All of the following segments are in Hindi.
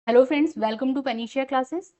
Hello friends, welcome to Panacea Classes.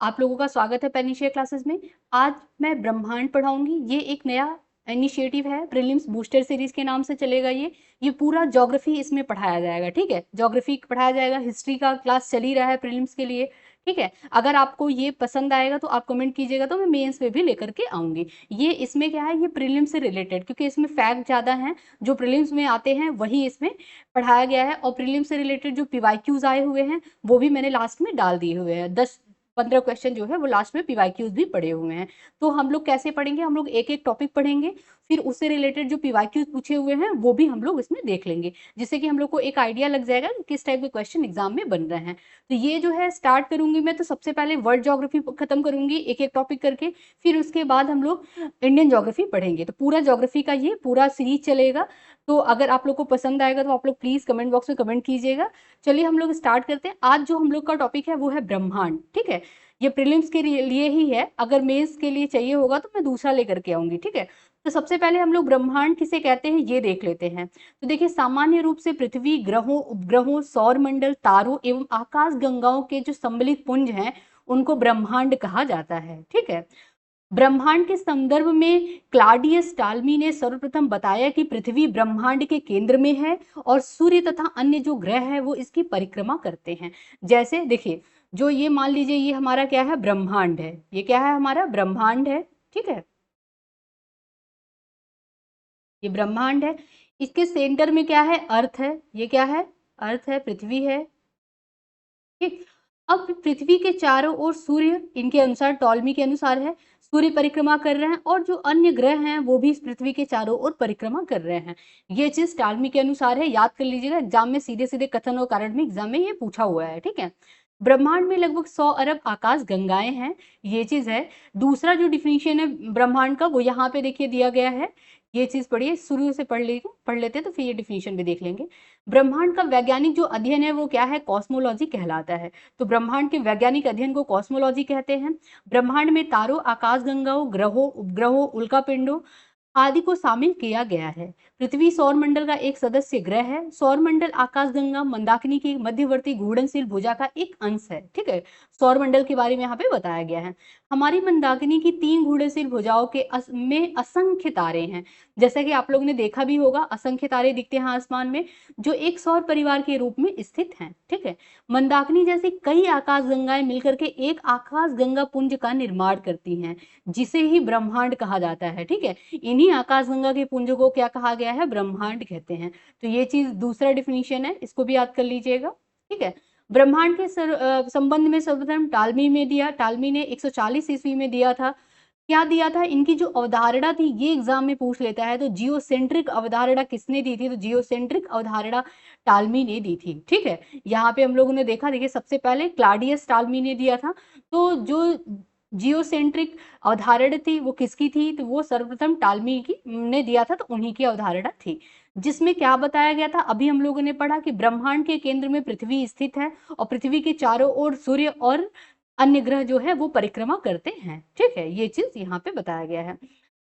आप लोगों का स्वागत है पेनिशिया क्लासेस में। आज मैं ब्रह्मांड पढ़ाऊंगी। ये एक नया इनिशिएटिव है, प्रीलिम्स बूस्टर सीरीज के नाम से चलेगा। ये पूरा ज्योग्राफी इसमें पढ़ाया जाएगा। ठीक है, ज्योग्राफी पढ़ाया जाएगा। हिस्ट्री का क्लास चल ही रहा है प्रीलिम्स के लिए। ठीक है, अगर आपको ये पसंद आएगा तो आप कमेंट कीजिएगा, तो मैं मेंस में भी लेकर के आऊंगी। ये इसमें क्या है, ये प्रीलिम्स से रिलेटेड, क्योंकि इसमें फैक्ट ज़्यादा हैं जो प्रीलिम्स में आते हैं वही इसमें पढ़ाया गया है। और प्रीलिम्स से रिलेटेड जो पीवाईक्यूज आए हुए हैं वो भी मैंने लास्ट में डाल दिए हुए हैं। 10-15 क्वेश्चन जो है वो लास्ट में पीवाईक्यूज भी पड़े हुए हैं। तो हम लोग कैसे पढ़ेंगे, हम लोग एक एक टॉपिक पढ़ेंगे, फिर उससे रिलेटेड जो पीवाईक्यूज पूछे हुए हैं वो भी हम लोग इसमें देख लेंगे, जिससे कि हम लोग को एक आइडिया लग जाएगा कि किस टाइप के क्वेश्चन एग्जाम में बन रहे हैं। तो ये जो है स्टार्ट करूंगी मैं, तो सबसे पहले वर्ल्ड ज्योग्राफी खत्म करूंगी एक एक टॉपिक करके। फिर उसके बाद हम लोग इंडियन ज्योग्राफी पढ़ेंगे। तो पूरा ज्योग्राफी का ये पूरा सीरीज चलेगा। तो अगर आप लोग को पसंद आएगा तो आप लोग प्लीज कमेंट बॉक्स में कमेंट कीजिएगा। चलिए हम लोग स्टार्ट करते हैं। आज जो हम लोग का टॉपिक है वो है ब्रह्मांड। ठीक है, ये प्रीलिम्स के लिए ही है, अगर मेंस के लिए चाहिए होगा तो मैं दूसरा लेकर के आऊंगी। ठीक है, तो सबसे पहले हम लोग ब्रह्मांड किसे कहते हैं ये देख लेते हैं। तो देखिए, सामान्य रूप से पृथ्वी, ग्रहों, उपग्रहों, सौर मंडल, तारों एवं आकाश गंगाओं के जो सम्मिलित पुंज हैं उनको ब्रह्मांड कहा जाता है। ठीक है, ब्रह्मांड के संदर्भ में क्लाडियस टाल्मी ने सर्वप्रथम बताया कि पृथ्वी ब्रह्मांड के केंद्र में है और सूर्य तथा अन्य जो ग्रह है वो इसकी परिक्रमा करते हैं। जैसे देखिए, जो ये मान लीजिए ये हमारा क्या है, ब्रह्मांड है। ये क्या है, हमारा ब्रह्मांड है। ठीक है, ये ब्रह्मांड है। इसके सेंटर में क्या है, अर्थ है। ये क्या है, अर्थ है, पृथ्वी है। ठीक, अब पृथ्वी के चारों ओर सूर्य, इनके अनुसार टॉलमी के अनुसार है, सूर्य परिक्रमा कर रहे हैं, और जो अन्य ग्रह हैं वो भी इस पृथ्वी के चारों ओर परिक्रमा कर रहे हैं। ये चीज टालमी के अनुसार है, याद कर लीजिएगा। एग्जाम में सीधे सीधे कथन और कारण में एग्जाम में ये पूछा हुआ है। ठीक है, ब्रह्मांड में लगभग 100 अरब आकाश गंगाएं हैं। ये चीज है। दूसरा जो डिफिनीशन है ब्रह्मांड का वो यहाँ पे देखिए दिया गया है। ये चीज पढ़िए, शुरू से पढ़ लेते हैं तो फिर ये डिफिनीशन भी देख लेंगे। ब्रह्मांड का वैज्ञानिक जो अध्ययन है वो क्या है, कॉस्मोलॉजी कहलाता है। तो ब्रह्मांड के वैज्ञानिक अध्ययन को कॉस्मोलॉजी कहते हैं। ब्रह्मांड में तारों, आकाशगंगाओं, ग्रहों, उपग्रहों, उल्कापिंडों आदि को शामिल किया गया है। पृथ्वी सौरमंडल का एक सदस्य ग्रह है। सौरमंडल आकाशगंगा मंदाकिनी की मध्यवर्ती घूर्णनशील भुजा का एक अंश है। ठीक है, सौरमंडल के बारे में यहाँ पे बताया गया है। हमारी मंदाकिनी की 3 घूर्णनशील भुजाओं के में असंख्य तारे हैं। जैसा कि आप लोगों ने देखा भी होगा, असंख्य तारे दिखते हैं आसमान में, जो एक सौर परिवार के रूप में स्थित हैं। ठीक है, मंदाकिनी जैसी कई आकाशगंगाएं मिलकर के एक आकाशगंगा पुंज का निर्माण करती हैं, जिसे ही ब्रह्मांड कहा जाता है। ठीक है, इन्हीं आकाशगंगा के पुंज को क्या कहा गया है, ब्रह्मांड कहते हैं। तो ये चीज दूसरा डिफिनीशन है, इसको भी याद कर लीजिएगा। ठीक है, ब्रह्मांड के संबंध में सर्वप्रथम टालमी ने 140 ईस्वी में दिया था। क्या दिया था, इनकी जो अवधारणा थी, ये एग्जाम में पूछ लेता है। तो जियोसेंट्रिक अवधारणा किसने दी थी, तो जियोसेंट्रिक अवधारणा टालमी ने दी थी। ठीक है, यहाँ पे हम लोगों ने देखा, देखिए सबसे पहले क्लाडियस टालमी ने दिया था। तो जो जियोसेंट्रिक अवधारणा थी वो किसकी थी, तो वो सर्वप्रथम टालमी की ने दिया था, तो उन्हीं की अवधारणा थी। जिसमें क्या बताया गया था, अभी हम लोगों ने पढ़ा कि ब्रह्मांड के केंद्र में पृथ्वी स्थित है और पृथ्वी के चारों ओर सूर्य और अन्य ग्रह जो है वो परिक्रमा करते हैं। ठीक है, ये चीज यहाँ पे बताया गया है।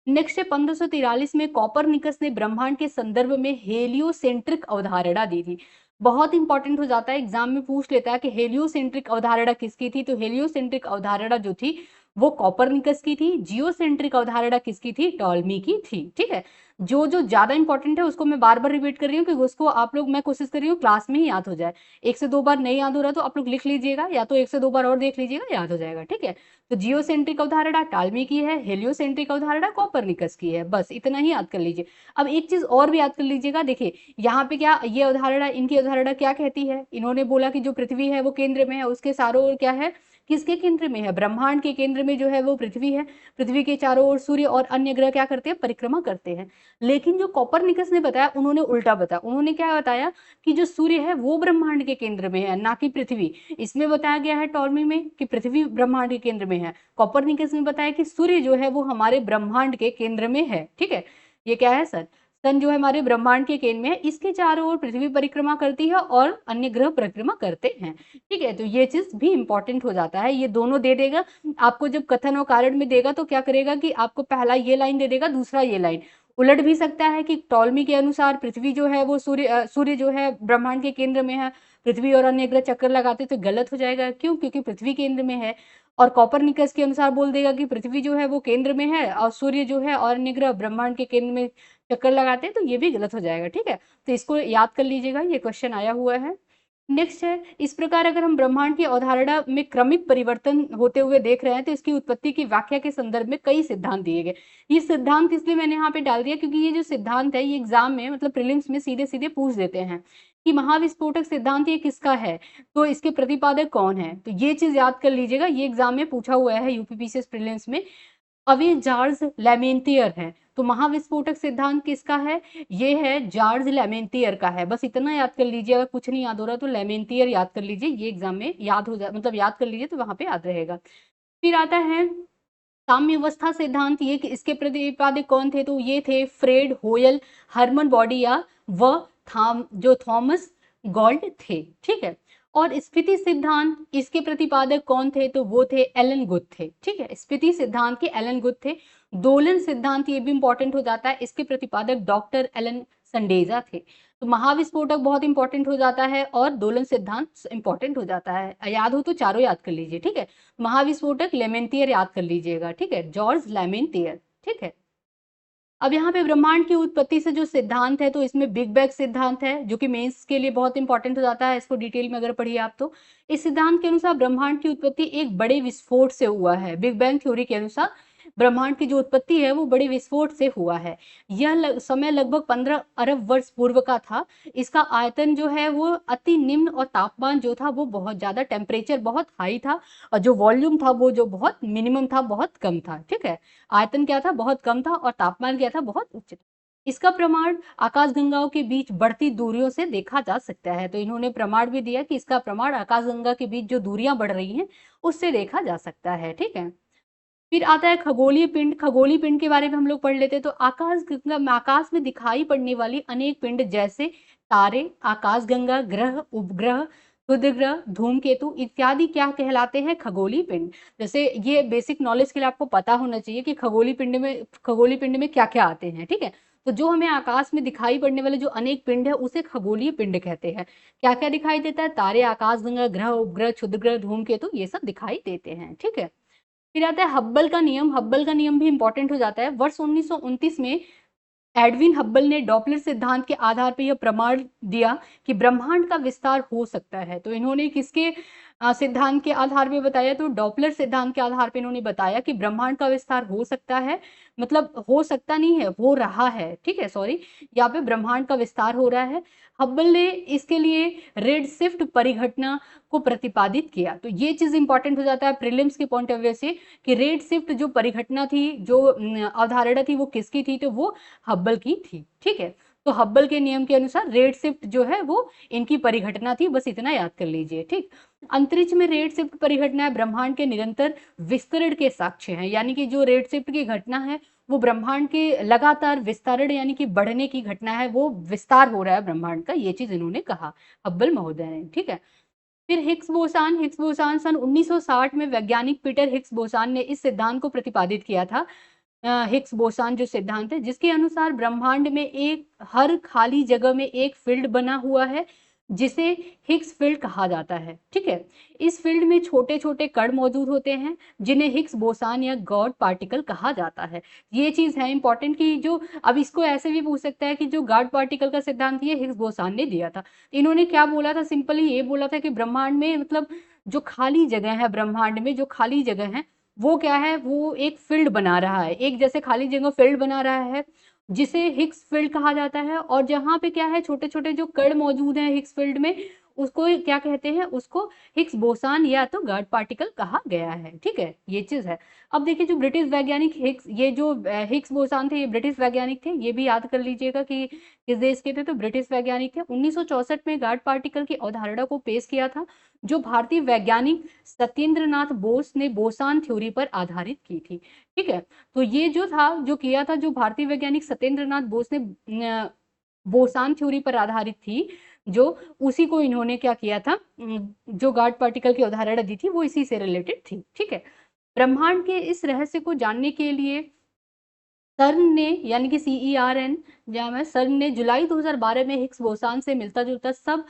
नेक्स्ट है 1543 में कॉपरनिकस ने ब्रह्मांड के संदर्भ में हेलियोसेंट्रिक अवधारणा दी थी। बहुत इंपॉर्टेंट हो जाता है, एग्जाम में पूछ लेता है कि हेलियोसेंट्रिक अवधारणा किसकी थी। तो हेलियोसेंट्रिक अवधारणा जो थी वो कॉपरनिकस की थी। जियोसेंट्रिक अवधारणा किसकी थी, टॉलमी की थी। ठीक है, जो जो ज्यादा इंपॉर्टेंट है उसको मैं बार बार रिपीट कर रही हूँ, क्योंकि उसको आप लोग, मैं कोशिश कर रही हूँ क्लास में ही याद हो जाए। 1 से 2 बार नहीं याद हो रहा तो आप लोग लिख लीजिएगा, या तो 1 से 2 बार और देख लीजिएगा, याद हो जाएगा। ठीक है, तो जियोसेंट्रिक अवधारणा टालमी की है, हेलियोसेंट्रिक अवधारणा कॉपरनिकस की है। बस इतना ही याद कर लीजिए। अब एक चीज और भी याद कर लीजिएगा, देखिए यहाँ पे क्या, ये अवधारणा, इनकी अवधारणा क्या कहती है, इन्होंने बोला कि जो पृथ्वी है वो केंद्र में है, उसके चारों ओर क्या है, किसके केंद्र में है, ब्रह्मांड के केंद्र में जो है वो पृथ्वी है। पृथ्वी के चारों ओर सूर्य और अन्य ग्रह क्या करते हैं, परिक्रमा करते हैं। लेकिन जो कॉपरनिकस ने बताया, उन्होंने उल्टा बताया। उन्होंने क्या बताया कि जो सूर्य है वो ब्रह्मांड के केंद्र में है, ना कि पृथ्वी। इसमें बताया गया है टॉलमी में कि पृथ्वी ब्रह्मांड के केंद्र में है। कॉपरनिकस ने बताया कि सूर्य जो है वो हमारे ब्रह्मांड के केंद्र में है। ठीक है, ये क्या है सर, सन जो है हमारे ब्रह्मांड के केंद्र में है, इसके चारों ओर पृथ्वी परिक्रमा करती है और अन्य ग्रह परिक्रमा करते हैं। ठीक है, तो ये चीज भी इंपॉर्टेंट हो जाता है। ये दोनों दे देगा आपको, जब कथन और कारण में देगा तो क्या करेगा कि आपको पहला ये लाइन दे देगा, दूसरा ये लाइन, उलट भी सकता है कि टॉलमी के अनुसार पृथ्वी जो है वो सूर्य जो है ब्रह्मांड के केंद्र में है, पृथ्वी और अन्य ग्रह चक्कर लगाते तो गलत हो जाएगा। क्यों? क्योंकि पृथ्वी केंद्र में है। और कॉपरनिकस के अनुसार बोल देगा कि पृथ्वी जो है वो केंद्र में है और सूर्य जो है और अन्य ग्रह ब्रह्मांड के केंद्र में चक्कर लगाते हैं, तो ये भी गलत हो जाएगा। ठीक है, तो इसको याद कर लीजिएगा, ये क्वेश्चन आया हुआ है। नेक्स्ट है, इस प्रकार अगर हम ब्रह्मांड की अवधारणा में क्रमिक परिवर्तन होते हुए देख रहे हैं तो इसकी उत्पत्ति की व्याख्या के संदर्भ में कई सिद्धांत दिए गए। ये सिद्धांत इसलिए मैंने यहाँ पे डाल दिया क्योंकि ये जो सिद्धांत है ये एग्जाम में मतलब प्रीलिम्स में सीधे सीधे पूछ देते हैं कि महाविस्फोटक सिद्धांत ये किसका है, तो इसके प्रतिपादक कौन है। तो ये चीज याद कर लीजिएगा, ये एग्जाम में पूछा हुआ है यूपीपीसीएस प्रीलिम्स में। अवे जार्ज लेमेंटियर है। तो महाविस्फोटक सिद्धांत किसका है? ये है जार्ज लेमेंटियर का है। बस इतना याद कर लीजिए, अगर कुछ नहीं याद हो रहा तो लेमेंटियर याद कर लीजिए, ये एग्जाम में याद हो जा मतलब याद कर लीजिए तो वहां पे याद रहेगा। फिर आता है साम्यावस्था सिद्धांत। ये इसके प्रतिपादक कौन थे? तो ये थे फ्रेड होयल, हरमन बॉडिया व थॉमस गॉल्ड थे। ठीक है, और स्फीति सिद्धांत, इसके प्रतिपादक कौन थे? तो वो थे एलन गुथ थे। ठीक है, स्फीति सिद्धांत के एलन गुथ थे। दोलन सिद्धांत, ये भी इंपॉर्टेंट हो जाता है, इसके प्रतिपादक डॉक्टर एलन संडेजा थे। तो महाविस्फोटक बहुत इंपॉर्टेंट हो जाता है और दोलन सिद्धांत इंपॉर्टेंट हो जाता है। याद हो तो चारों याद कर लीजिए। ठीक है, महाविस्फोटक लेमेंटियर याद कर लीजिएगा। ठीक है, जॉर्ज लेमेंटियर। ठीक है, अब यहाँ पे ब्रह्मांड की उत्पत्ति से जो सिद्धांत है तो इसमें बिग बैंग सिद्धांत है जो कि मेंस के लिए बहुत इंपॉर्टेंट हो जाता है, इसको डिटेल में अगर पढ़िए आप तो। इस सिद्धांत के अनुसार ब्रह्मांड की उत्पत्ति एक बड़े विस्फोट से हुआ है। बिग बैंग थ्योरी के अनुसार ब्रह्मांड की जो उत्पत्ति है वो बड़े विस्फोट से हुआ है। यह समय लगभग 15 अरब वर्ष पूर्व का था। इसका आयतन जो है वो अति निम्न और तापमान जो था वो बहुत ज्यादा, टेम्परेचर बहुत हाई था और जो वॉल्यूम था वो जो बहुत मिनिमम था, बहुत कम था। ठीक है, आयतन क्या था? बहुत कम था और तापमान क्या था? बहुत उच्च था। इसका प्रमाण आकाशगंगाओं के बीच बढ़ती दूरियों से देखा जा सकता है। तो इन्होंने प्रमाण भी दिया कि इसका प्रमाण आकाशगंगा के बीच जो दूरियां बढ़ रही हैं उससे देखा जा सकता है। ठीक है, फिर आता है खगोलीय पिंड। खगोलीय पिंड के बारे में हम लोग पढ़ लेते हैं। तो आकाश में दिखाई पड़ने वाली अनेक पिंड जैसे तारे, आकाशगंगा, ग्रह, उपग्रह, क्षुद्र ग्रह, धूमकेतु इत्यादि क्या कहलाते हैं? खगोलीय पिंड। जैसे ये बेसिक नॉलेज के लिए आपको पता होना चाहिए कि खगोलीय पिंड में क्या क्या आते हैं। ठीक है, तो जो हमें आकाश में दिखाई पड़ने वाले जो अनेक पिंड है उसे खगोलीय पिंड कहते हैं। क्या क्या दिखाई देता है? तारे, आकाशगंगा, ग्रह, उपग्रह, क्षुद्र ग्रह, धूमकेतु, ये सब दिखाई देते हैं। ठीक है, फिर आता है हब्बल का नियम। हब्बल का नियम भी इंपॉर्टेंट हो जाता है। वर्ष 1929 में एडविन हब्बल ने डॉपलर सिद्धांत के आधार पर यह प्रमाण दिया कि ब्रह्मांड का विस्तार हो सकता है। तो इन्होंने किसके सिद्धांत के आधार पे बताया? तो डॉपलर सिद्धांत के आधार पे इन्होंने बताया कि ब्रह्मांड का विस्तार हो सकता है, मतलब हो सकता नहीं है, हो रहा है। ठीक है, सॉरी, यहाँ पे ब्रह्मांड का विस्तार हो रहा है। हब्बल ने इसके लिए रेड शिफ्ट परिघटना को प्रतिपादित किया। तो ये चीज इंपॉर्टेंट हो जाता है प्रीलिम्स के पॉइंट ऑफ व्यू से कि रेड शिफ्ट जो परिघटना थी, जो अवधारणा थी, वो किसकी थी? तो वो हब्बल की थी। ठीक है, तो हब्बल के नियम के अनुसार रेड शिफ्ट जो है वो इनकी परिघटना थी। बस इतना याद कर लीजिए। ठीक, अंतरिक्ष में रेड शिफ्ट परिघटना ब्रह्मांड के निरंतर विस्तरण के साक्ष्य हैं। यानी कि जो रेड शिफ्ट की घटना है वो ब्रह्मांड के लगातार विस्तारण यानी कि बढ़ने की घटना है, वो विस्तार हो रहा है ब्रह्मांड का, ये चीज इन्होंने कहा हब्बल महोदय ने। ठीक है, फिर हिग्स बोसान। हिग्स बोसान सन 1960 में वैज्ञानिक पीटर हिग्स बोसान ने इस सिद्धांत को प्रतिपादित किया था। हिग्स बोसान जो सिद्धांत है जिसके अनुसार ब्रह्मांड में एक हर खाली जगह में एक फील्ड बना हुआ है जिसे हिग्स फील्ड कहा जाता है। ठीक है, इस फील्ड में छोटे छोटे कण मौजूद होते हैं जिन्हें हिग्स बोसान या गॉड पार्टिकल कहा जाता है। ये चीज है इंपॉर्टेंट कि जो, अब इसको ऐसे भी पूछ सकता है कि जो गॉड पार्टिकल का सिद्धांत ये हिग्स बोसान ने दिया था। इन्होंने क्या बोला था? सिंपली ये बोला था कि ब्रह्मांड में मतलब जो खाली जगह है, ब्रह्मांड में जो खाली जगह है वो क्या है? वो एक फील्ड बना रहा है, एक जैसे खाली जगह फील्ड बना रहा है जिसे हिग्स फील्ड कहा जाता है। और जहां पे क्या है, छोटे छोटे जो कण मौजूद हैं हिग्स फील्ड में, उसको क्या कहते हैं? उसको हिग्स बोसान या तो गॉड पार्टिकल कहा गया है। ठीक है, ये चीज है। अब देखिए जो ब्रिटिश वैज्ञानिक हिग्स, ये जो हिग्स बोसान थे ये ब्रिटिश वैज्ञानिक थे, ये भी याद कर लीजिएगा कि किस देश के थे? तो ब्रिटिश वैज्ञानिक थे। 1964 में गॉड पार्टिकल की अवधारणा को पेश किया था जो भारतीय वैज्ञानिक सत्येंद्र नाथ बोस ने बोसान थ्योरी पर आधारित की थी। ठीक है, तो ये जो था, जो किया था, जो भारतीय वैज्ञानिक सत्येंद्र नाथ बोस ने बोसान थ्योरी पर आधारित थी, जो उसी को इन्होंने क्या किया था, जो गॉड पार्टिकल की अवधारणा दी थी वो इसी से रिलेटेड थी। ठीक है, ब्रह्मांड के इस रहस्य को जानने के लिए सर्न ने, यानी कि CERN, जहाँ सर्न ने जुलाई 2012 में हिग्स बोसान से मिलता जुलता सब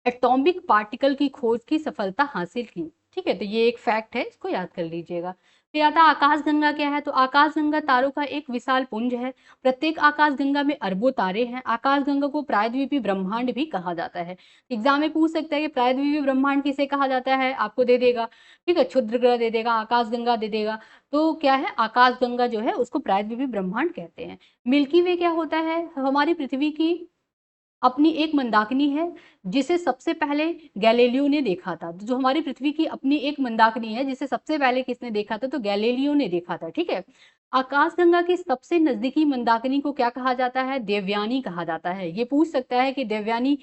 एटॉमिक पार्टिकल की खोज की सफलता हासिल की। ठीक है, तो ये एक फैक्ट है, इसको याद कर लीजिएगा। फिर आता है आकाशगंगा क्या है, तो आकाशगंगा तारों का एक विशाल पुंज है। प्रत्येक आकाशगंगा में अरबों तारे हैं। आकाशगंगा को प्रायद्वीपीय ब्रह्मांड भी कहा जाता है। एग्जाम में पूछ सकता है कि प्रायद्वीपीय ब्रह्मांड किसे कहा जाता है, आपको दे देगा। ठीक है, क्षुद्र ग्रह दे देगा, आकाशगंगा दे देगा। तो क्या है, आकाशगंगा जो है उसको प्रायद्वीपीय ब्रह्मांड कहते हैं। मिल्की वे क्या होता है, हमारी पृथ्वी की अपनी एक मंदाकिनी है, जिसे सबसे पहले गैलीलियो ने देखा था। तो जो हमारी पृथ्वी की अपनी एक मंदाकिनी है, जिसे सबसे पहले किसने देखा था, तो गैलीलियो ने देखा था। ठीक है, आकाशगंगा की सबसे नजदीकी मंदाकिनी को क्या कहा जाता है, देवयानी कहा जाता है। ये पूछ सकता है कि देवयानी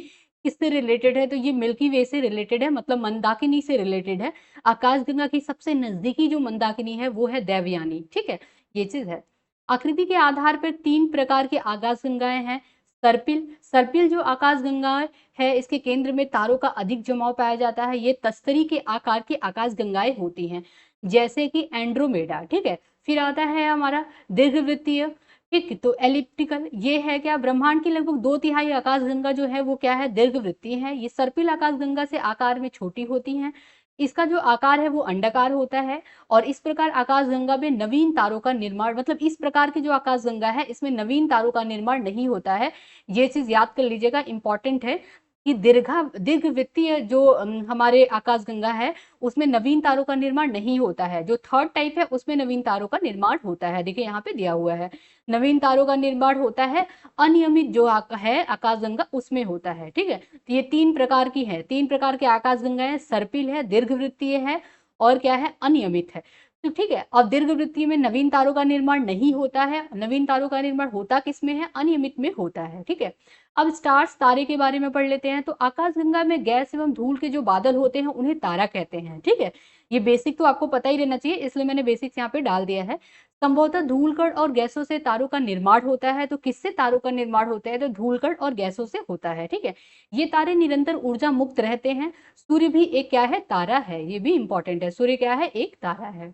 किससे रिलेटेड है, तो ये मिल्की वे से रिलेटेड है, मतलब मंदाकिनी से रिलेटेड है। आकाशगंगा की सबसे नजदीकी जो मंदाकिनी है वो है देवयानी। ठीक है, ये चीज है। आकृति के आधार पर 3 प्रकार की आकाशगंगाएं हैं। सर्पिल, सर्पिल जो आकाशगंगा है, इसके केंद्र में तारों का अधिक जमाव पाया जाता है। ये तस्तरी के आकार की आकाशगंगाएं होती हैं, जैसे कि एंड्रोमेडा। ठीक है, फिर आता है हमारा दीर्घवृत्तीय। ठीक, तो एलिप्टिकल, ये है क्या, ब्रह्मांड की लगभग 2/3 आकाशगंगा जो है वो क्या है, दीर्घवृत्तीय है। ये सर्पिल आकाशगंगा से आकार में छोटी होती हैं। इसका जो आकार है वो अंडाकार होता है। और इस प्रकार आकाशगंगा में नवीन तारों का निर्माण, मतलब इस प्रकार की जो आकाशगंगा है इसमें नवीन तारों का निर्माण नहीं होता है। ये चीज याद कर लीजिएगा, इंपॉर्टेंट है कि दीर्घवृत्तीय जो हमारे आकाशगंगा है उसमें नवीन तारों का निर्माण नहीं होता है। जो थर्ड टाइप है उसमें नवीन तारों का निर्माण होता है। देखिए यहाँ पे दिया हुआ है, नवीन तारों का निर्माण होता है। अनियमित जो है आकाशगंगा उसमें होता है। ठीक है, तो ये 3 प्रकार की है, 3 प्रकार की आकाशगंगाएं, सर्पिल है, दीर्घवृत्तीय है, और क्या है, अनियमित है। तो ठीक है, अब दीर्घवृत्तीय में नवीन तारों का निर्माण नहीं होता है। नवीन तारों का निर्माण होता किसमें है, अनियमित में होता है। ठीक है, अब स्टार्स, तारे के बारे में पढ़ लेते हैं। तो आकाशगंगा में गैस एवं धूल के जो बादल होते हैं उन्हें तारा कहते हैं। ठीक है, ये बेसिक तो आपको पता ही रहना चाहिए, इसलिए मैंने बेसिक्स यहाँ पे डाल दिया है। संभवतः धूलकण और गैसों से तारों का निर्माण होता है। तो किससे तारों का निर्माण होता है, तो धूलकण और गैसों से होता है। ठीक है, ये तारे निरंतर ऊर्जा मुक्त रहते हैं। सूर्य भी एक क्या है, तारा है, ये भी इंपॉर्टेंट है। सूर्य क्या है, एक तारा है।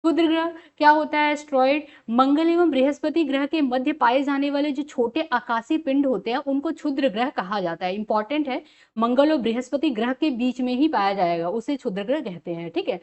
क्षुद्र ग्रह क्या होता है, एस्ट्रॉइड। मंगल एवं बृहस्पति ग्रह के मध्य पाए जाने वाले जो छोटे आकाशीय पिंड होते हैं उनको क्षुद्र ग्रह कहा जाता है। इंपॉर्टेंट है, मंगल और बृहस्पति ग्रह के बीच में ही पाया जाएगा, उसे क्षुद्र ग्रह कहते हैं। ठीक है,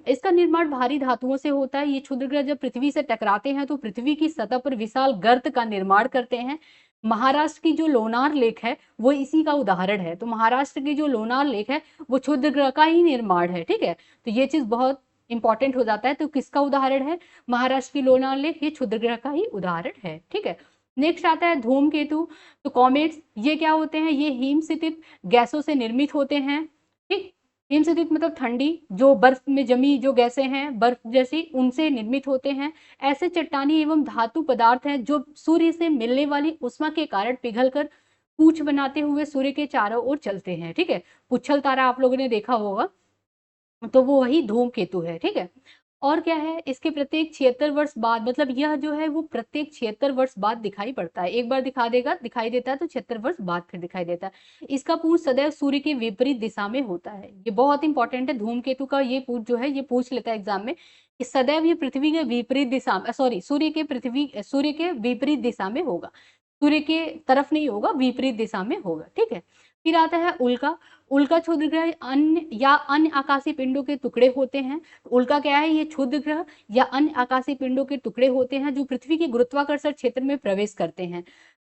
इसका निर्माण भारी धातुओं से होता है। ये क्षुद्र ग्रह जब पृथ्वी से टकराते हैं तो पृथ्वी की सतह पर विशाल गर्त का निर्माण करते हैं। महाराष्ट्र की जो लोनार लेक है वो इसी का उदाहरण है। तो महाराष्ट्र की जो लोनार लेक है वो क्षुद्र ग्रह का ही निर्माण है। ठीक है, तो ये चीज बहुत इंपॉर्टेंट हो जाता है। तो किसका उदाहरण है, महाराष्ट्र की लोनार लेक, ये क्षुद्र ग्रह का ही उदाहरण है। ठीक है, नेक्स्ट आता है धूमकेतु। तो कॉमेट्स, ये क्या होते हैं, ये हिमस्थित गैसों से निर्मित होते हैं। ठीक, हिमस्थित मतलब ठंडी, जो बर्फ में जमी जो गैसें हैं बर्फ जैसी, उनसे निर्मित होते हैं। ऐसे चट्टानी एवं धातु पदार्थ हैं जो सूर्य से मिलने वाली उष्मा के कारण पिघलकर पूछ बनाते हुए सूर्य के चारों ओर चलते हैं। ठीक है, पुच्छल तारा आप लोगों ने देखा होगा, तो वो वही धूमकेतु है। ठीक है, और क्या है, इसके प्रत्येक 76 वर्ष बाद, मतलब यह जो है वो प्रत्येक 76 वर्ष बाद दिखाई पड़ता है। एक बार दिखाई देता है तो 76 वर्ष बाद फिर दिखाई देता है। इसका पूछ सदैव सूर्य के विपरीत दिशा में होता है। ये बहुत इंपॉर्टेंट है, धूमकेतु का ये पूछ जो है ये पूछ लेता है एग्जाम में कि सदैव ये पृथ्वी के विपरीत दिशा में, सॉरी, सूर्य के विपरीत दिशा में होगा। सूर्य के तरफ नहीं होगा, विपरीत दिशा में होगा। ठीक है, फिर आता है उल्का। उल्का क्षुद्र ग्रह अन्य आकाशीय पिंडों के टुकड़े होते हैं। उल्का क्या है, ये क्षुद्र ग्रह या अन्य आकाशीय पिंडों के टुकड़े होते हैं जो पृथ्वी के गुरुत्वाकर्षण क्षेत्र में प्रवेश करते हैं।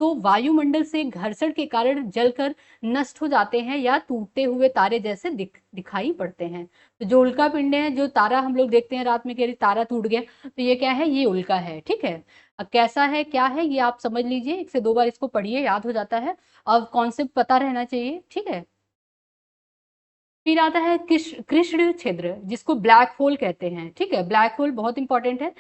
तो वायुमंडल से घर्षण के कारण जलकर नष्ट हो जाते हैं या टूटते हुए तारे जैसे दिखाई पड़ते हैं। तो जो उल्का पिंड है, जो तारा हम लोग देखते हैं रात में कि तारा टूट गया, तो ये क्या है, ये उल्का है। ठीक है, अब कैसा है क्या है ये आप समझ लीजिए, 1 से 2 बार इसको पढ़िए, याद हो जाता है। अब कॉन्सेप्ट पता रहना चाहिए। ठीक है, फिर आता है कृष्ण छिद्र, जिसको ब्लैक होल कहते हैं। ठीक है, ब्लैक होल बहुत इंपॉर्टेंट है।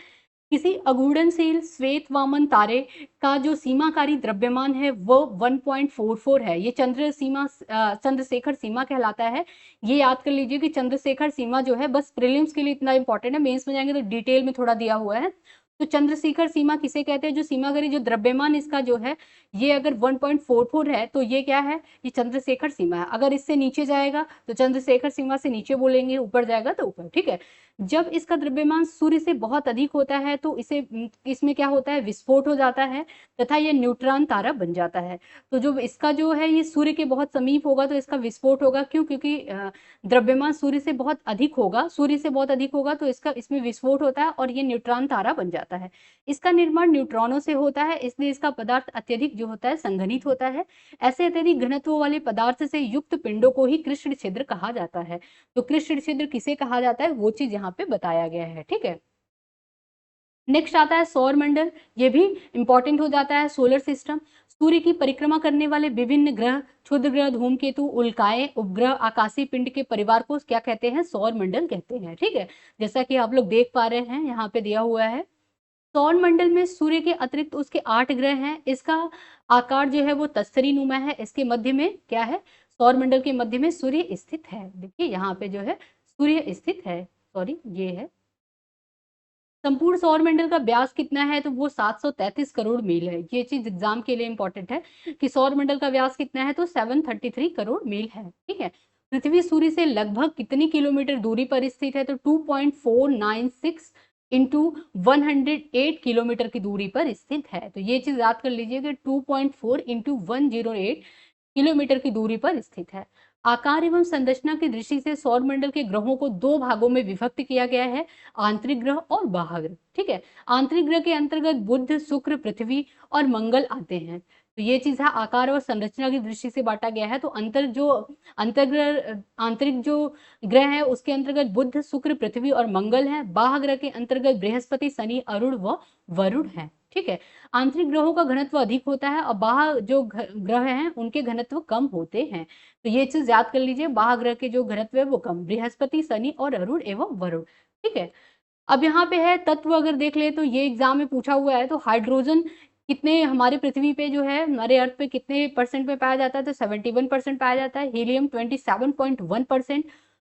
किसी अघूर्णनशील श्वेत वामन तारे का जो सीमाकारी द्रव्यमान है वो 1.44 है। ये चंद्रशेखर सीमा कहलाता है। ये याद कर लीजिए कि चंद्रशेखर सीमा जो है, बस प्रीलिम्स के लिए इतना इंपॉर्टेंट है, मेंस में जाएंगे तो डिटेल में थोड़ा दिया हुआ है। तो चंद्रशेखर सीमा किसे कहते हैं, जो सीमाकारी जो द्रव्यमान इसका जो है ये अगर 1.44 है तो ये क्या है, ये चंद्रशेखर सीमा है। अगर इससे नीचे जाएगा तो चंद्रशेखर सीमा से नीचे बोलेंगे, ऊपर जाएगा तो ऊपर। ठीक है, जब इसका द्रव्यमान सूर्य से बहुत अधिक होता है तो इसमें क्या होता है, विस्फोट हो जाता है तथा ये न्यूट्रॉन तारा बन जाता है। तो जो इसका जो है ये सूर्य के बहुत समीप होगा तो इसका विस्फोट होगा। क्यों? क्योंकि द्रव्यमान सूर्य से बहुत अधिक होगा तो इसमें विस्फोट होता है और ये न्यूट्रॉन तारा बन जाता है। इसका निर्माण न्यूट्रॉनों से होता है, इसलिए इसका पदार्थ अत्यधिक जो होता है संघनित होता है। ऐसे अत्यधिक घनत्व वाले पदार्थ से युक्त पिंडों को ही कृष्ण छिद्र कहा जाता है। तो कृष्ण छिद्र किसे कहा जाता है वो चीज यहाँ पे बताया गया है। ठीक है, नेक्स्ट आता है सौर मंडल। ये भी इंपॉर्टेंट हो जाता है। सोलर सिस्टम, सूर्य की परिक्रमा करने वाले विभिन्न ग्रह, क्षुद्र ग्रह, धूमकेतु, उल्काएं, उपग्रह, आकाशीय पिंड के परिवार को क्या कहते हैं? सौर मंडल कहते हैं। ठीक है, जैसा कि आप लोग देख पा रहे हैं यहाँ पे दिया हुआ है। सौर मंडल में सूर्य के अतिरिक्त उसके 8 ग्रह हैं। इसका आकार जो है वो तस्तरी नुमा है। इसके मध्य में क्या है? सौर मंडल के मध्य में सूर्य स्थित है। देखिए यहाँ पे जो है सूर्य स्थित है, सॉरी ये है। संपूर्ण सौर मंडल का व्यास कितना है? तो वो 733 करोड़ मील है। ये चीज एग्जाम के लिए इंपॉर्टेंट है कि सौर मंडल का व्यास कितना है, तो 733 करोड़ मील है। ठीक है, पृथ्वी सूर्य से लगभग कितनी किलोमीटर दूरी पर स्थित है? तो 2.496 इंटू 108 किलोमीटर की दूरी पर स्थित है। तो ये चीज याद कर लीजिए कि 2.4 इंटू 108 किलोमीटर की दूरी पर स्थित है। आकार एवं संरचना की दृष्टि से सौर मंडल के ग्रहों को 2 भागों में विभक्त किया गया है, आंतरिक ग्रह और बाह्य ग्रह। ठीक है, आंतरिक ग्रह के अंतर्गत बुध, शुक्र, पृथ्वी और मंगल आते हैं। तो ये चीज है, आकार और संरचना की दृष्टि से बांटा गया है। तो आंतरिक जो ग्रह है उसके अंतर्गत बुध, शुक्र, पृथ्वी और मंगल है। बाह्य ग्रह के अंतर्गत बृहस्पति, शनि, अरुण व वरुण है। ठीक है, आंतरिक ग्रहों का घनत्व अधिक होता है और बाह्य जो ग्रह हैं उनके घनत्व कम होते हैं। तो ये चीज याद कर लीजिए, बाह्य ग्रह के जो घनत्व है वो कम, बृहस्पति, शनि और अरुण एवं वरुण। ठीक है, अब यहाँ पे है तत्व, अगर देख ले तो ये एग्जाम में पूछा हुआ है। तो हाइड्रोजन कितने हमारे पृथ्वी पे जो है, हमारे अर्थ पे कितने परसेंट में पाया जाता है? तो 71% पाया जाता है। हीलियम 27.1%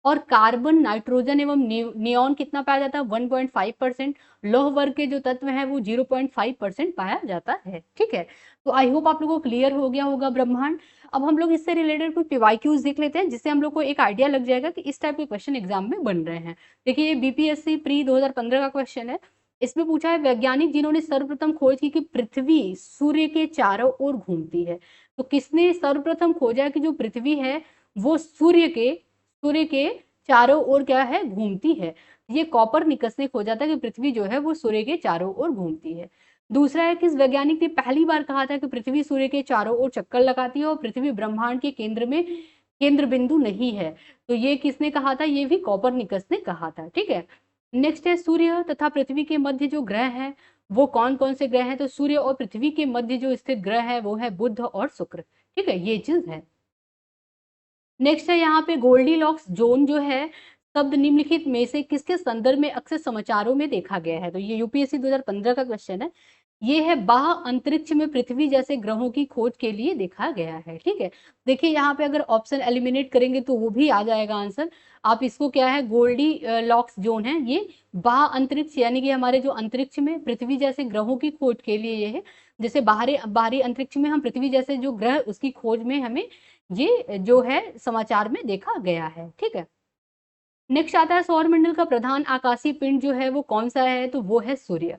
और कार्बन, नाइट्रोजन एवं नियोन कितना पाया जाता है? 1.5%। लौह वर्ग के जो तत्व हैं वो 0.5% पाया जाता है। ठीक है, तो आई होप आप लोगों को क्लियर हो गया होगा ब्रह्मांड। अब हम लोग इससे रिलेटेड कुछ पीवाईक्यूज देख लेते हैं, जिससे हम लोग को एक आइडिया लग जाएगा कि इस टाइप के क्वेश्चन एग्जाम में बन रहे हैं। देखिए ये बीपीएससी प्री 2015 का क्वेश्चन है। इसमें पूछा है वैज्ञानिक जिन्होंने सर्वप्रथम खोज की कि पृथ्वी सूर्य के चारों ओर घूमती है। तो किसने सर्वप्रथम खोजा कि जो पृथ्वी है वो सूर्य के चारों ओर क्या है? घूमती है। ये कॉपरनिकस ने खोजा था कि पृथ्वी जो है वो सूर्य के चारों ओर घूमती है। दूसरा है, किस वैज्ञानिक ने पहली बार कहा था कि पृथ्वी सूर्य के चारों ओर चक्कर लगाती है और पृथ्वी ब्रह्मांड के केंद्र बिंदु नहीं है? तो ये किसने कहा था? ये भी कॉपरनिकस ने कहा था। ठीक है, नेक्स्ट है सूर्य तथा पृथ्वी के मध्य जो ग्रह हैं वो कौन कौन से ग्रह हैं? तो सूर्य और पृथ्वी के मध्य जो स्थित ग्रह है वो है बुध और शुक्र। ठीक है, ये चीज है। नेक्स्ट है यहाँ पे गोल्डीलॉक्स जोन जो है शब्द निम्नलिखित में से किसके संदर्भ में अक्सर समाचारों में देखा गया है? तो ये यूपीएससी 2015 का क्वेश्चन है। ये है बाह्य अंतरिक्ष में पृथ्वी जैसे ग्रहों की खोज के लिए देखा गया है। ठीक है, देखिए यहाँ पे अगर ऑप्शन एलिमिनेट करेंगे तो वो भी आ जाएगा आंसर। आप इसको क्या है, गोल्डी लॉक्स जोन है, ये बाह्य अंतरिक्ष यानी कि हमारे जो अंतरिक्ष में पृथ्वी जैसे ग्रहों की खोज के लिए ये है। जैसे बाहरी अंतरिक्ष में हम पृथ्वी जैसे जो ग्रह उसकी खोज में हमें ये जो है समाचार में देखा गया है। ठीक है, नेक्स्ट आता है सौर मंडल का प्रधान आकाशीय पिंड जो है वो कौन सा है? तो वो है सूर्य।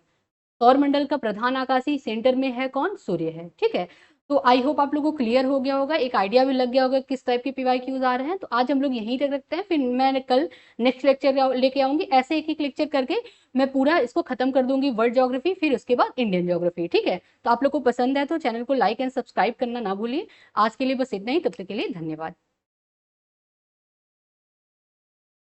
सौर मंडल का प्रधान आकाशीय सेंटर में है कौन? सूर्य है। ठीक है, तो आई होप आप लोगों को क्लियर हो गया होगा, एक आइडिया भी लग गया होगा किस टाइप के पीवाईक्यूज आ रहे हैं। तो आज हम लोग यहीं तक रखते हैं, फिर मैं कल नेक्स्ट लेक्चर लेके आऊंगी। ऐसे एक एक लेक्चर करके मैं पूरा इसको खत्म कर दूंगी, वर्ल्ड ज्योग्राफी, फिर उसके बाद इंडियन ज्योग्राफी। ठीक है, तो आप लोग को पसंद है तो चैनल को लाइक एंड सब्सक्राइब करना ना भूलिए। आज के लिए बस इतना ही, तब तक के लिए धन्यवाद।